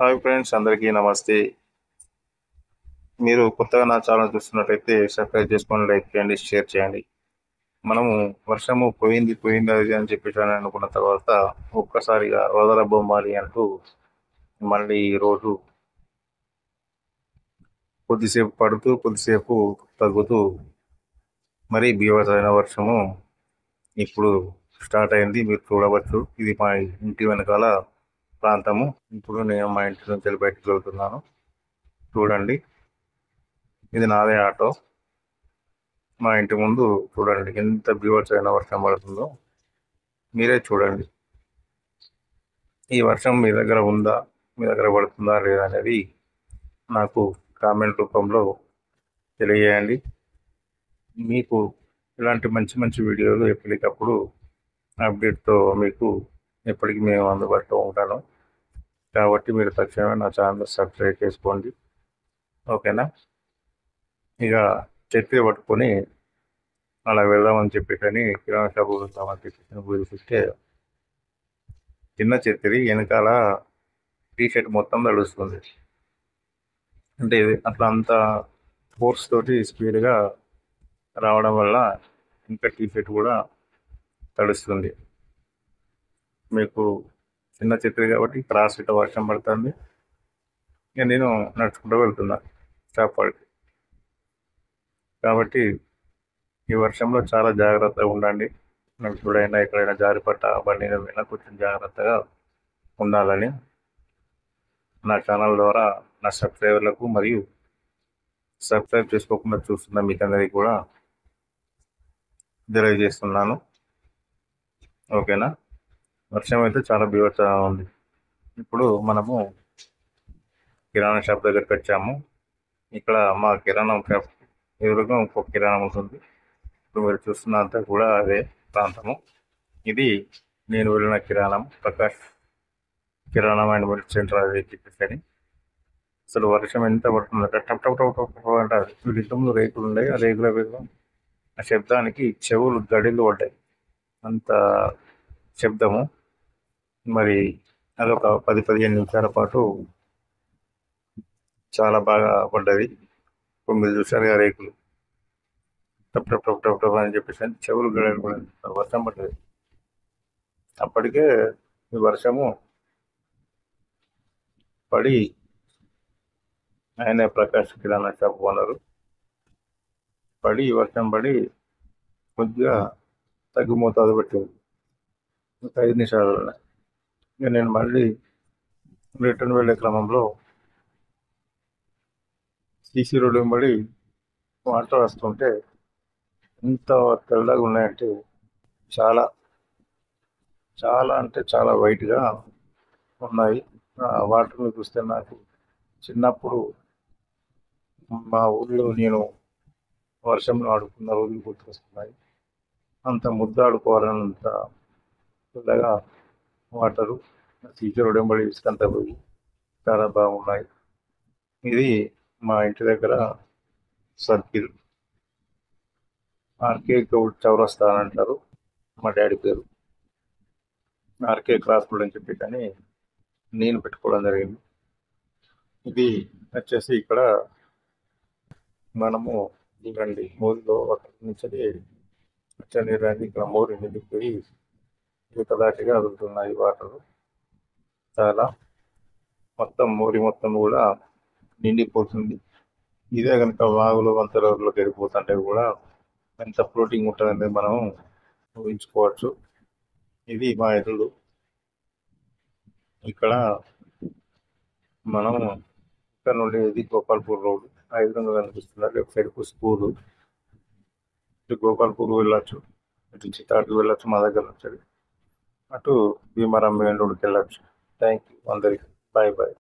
Hi friends, అందరికీ నమస్తే. మీరు కొత్తగా నా ఛానల్ చూస్తున్నట్టయితే సబ్స్క్రైబ్ చేసుకోండి, లైక్ చేయండి, షేర్ చేయండి. మనము వర్షము పోయింది పోయింది అది అని చెప్పేసి అని అనుకున్న తర్వాత ఒక్కసారిగా వదల బొమ్మాలి అంటూ మళ్ళీ ఈరోజు కొద్దిసేపు పడుతూ కొద్దిసేపు తగ్గుతూ మరీ బీభత్సమైన వర్షము ఇప్పుడు స్టార్ట్ అయింది. మీరు చూడవచ్చు, ఇది మా ఇంటి వెనకాల ప్రాంతము. ఇప్పుడు నేను మా ఇంటి నుంచి బయటకు వెళ్తున్నాను. చూడండి, ఇది నాదే ఆటో. మా ఇంటి ముందు చూడండి ఎంత బీభత్సమైన వర్షం పడుతుందో, మీరే చూడండి. ఈ వర్షం మీ దగ్గర ఉందా, మీ దగ్గర పడుతుందా లేదా అనేది నాకు కామెంట్ రూపంలో తెలియజేయండి. మీకు ఇలాంటి మంచి మంచి వీడియోలు ఎప్పటికప్పుడు అప్డేట్తో మీకు ఎప్పటికీ మేము అందుబాటులో ఉంటాను. కాబట్టి మీరు తక్షణమే నా ఛానల్ సబ్స్క్రైబ్ చేసుకోండి, ఓకేనా? ఇక చెత్త పట్టుకొని అలా వెళ్దామని చెప్పేసి కిరాణా షాపు వెళ్దామని చెప్పేసి పిలిపిస్తే చిన్న చెత్తిరి వెనకాల టీషర్ట్ మొత్తం తడుస్తుంది. అంటే ఇది అట్లా అంత ఫోర్స్ తోటి స్పీడ్గా రావడం వల్ల ఇంకా టీషర్ట్ కూడా తడుస్తుంది. మీకు చిన్న చెత్తిరి కాబట్టి క్రాస్ ఇట్లా వర్షం పడుతుంది. ఇక నేను నడుచుకుంటూ వెళ్తున్నా షాప్ వాడికి. కాబట్టి ఈ వర్షంలో చాలా జాగ్రత్తగా ఉండండి. ఎప్పుడైనా ఎక్కడైనా జారిపట్ట బండి మీద పోయినా కొంచెం జాగ్రత్తగా ఉండాలని నా ఛానల్ ద్వారా నా సబ్స్క్రైబర్లకు మరియు సబ్స్క్రైబ్ చేసుకోకుండా చూస్తున్న మీకందరికీ కూడా తెలియజేస్తున్నాను, ఓకేనా? వర్షం అయితే చాలా బీభత్సంగా ఉంది. ఇప్పుడు మనము కిరాణా షాప్ దగ్గరికి వచ్చాము. ఇక్కడ మా కిరాణా షాప్ ఎదురుగా ఇంకొక కిరాణం ఉంటుంది. ఇప్పుడు మీరు చూస్తున్నంతా కూడా అదే ప్రాంతము. ఇది నేను వెళ్ళిన కిరాణం, ప్రకాష్ కిరాణం అండ్ మెడికల్ సెంటర్ అది చెప్పేసి. అసలు వర్షం ఎంత పడుతుందంటే టప్ టప్ టప్ టప్ టప్ అంటారు. ఇంతకుముందు రేకులు ఉన్నాయి, ఆ రేకుల మీద ఆ శబ్దానికి చెవులు గడిలు పడ్డాయి, అంత శబ్దము. మరి అదొక 10-15 నిమిషాల పాటు చాలా బాగా పడ్డది. ఇప్పుడు మీరు చూసారు ఆ రేకులు టప్ టప్ టప్ టప్ టప్ అని చెప్పేసి చెవులు గడిలు పడింది, వర్షం పడ్డది. అప్పటికే ఈ వర్షము పడి ఆయన ప్రకాష్ కిరాణా షాప్ ఓనరు పడి వర్షం పడి కొద్దిగా తగ్గుమోతాదు పెట్టింది. ఇంకా 5 నిమిషాలు. ఇక నేను మళ్ళీ రిటర్న్ వెళ్ళే క్రమంలో సీసీ రోడ్డు వెంబడి వాటర్ వస్తుంటే ఎంత తెల్లగా ఉన్నాయంటే చాలా చాలా అంటే చాలా వైట్గా ఉన్నాయి. వాటర్ని చూస్తే నాకు చిన్నప్పుడు మా ఊళ్ళో నేను వర్షంలో ఆడుకున్న రోజులు గుర్తొస్తున్నాయి. అంత ముద్ద ఆడుకోవాలన్నంత తెల్లగా వాటరు సీసీ రోడ్డు వెంబడి ఇసుకంతా పోయి చాలా బాగున్నాయి. ఇది మా ఇంటి దగ్గర సర్కిల్, ఆర్కే గౌడ్ చౌరస్తా అని అంటారు. మా డాడీ పేరు ఆర్కే క్రాస్ రోడ్ అని చెప్పి కానీ నేను పెట్టుకోవడం జరిగింది. ఇది వచ్చేసి ఇక్కడ మనము చూడండి, మోరిలో అక్కడి నుంచి వచ్చి ఇక్కడ మోరి నిండిపోయి దాటిగా వదులుతున్నాయి వాటర్. చాలా మొత్తం మోరి మొత్తం కూడా నిండిపోతుంది. ఇదే కనుక వాగులు వంతెనలోకి వెళ్ళిపోతుంటే కూడా ఎంత ఫ్లోటింగ్ ఉంటుందంటే మనం ఊహించుకోవచ్చు. ఇది మా ఇల్లు. ఇక్కడ మనం ఇక్కడ నుండి ఇది గోపాల్పూర్ రోడ్, ఆ ఎదురుగా కనిపిస్తున్నారు లెఫ్ట్ సైడ్ స్కూల్. ఇటు గోపాల్పూర్ వెళ్ళొచ్చు, ఇటు చిత్తాడికి వెళ్ళొచ్చు మా దగ్గర నుంచి. అటు భీమవరం మెయిన్ రోడ్కి వెళ్ళొచ్చు. థ్యాంక్ యూ అందరికి. Bye bye.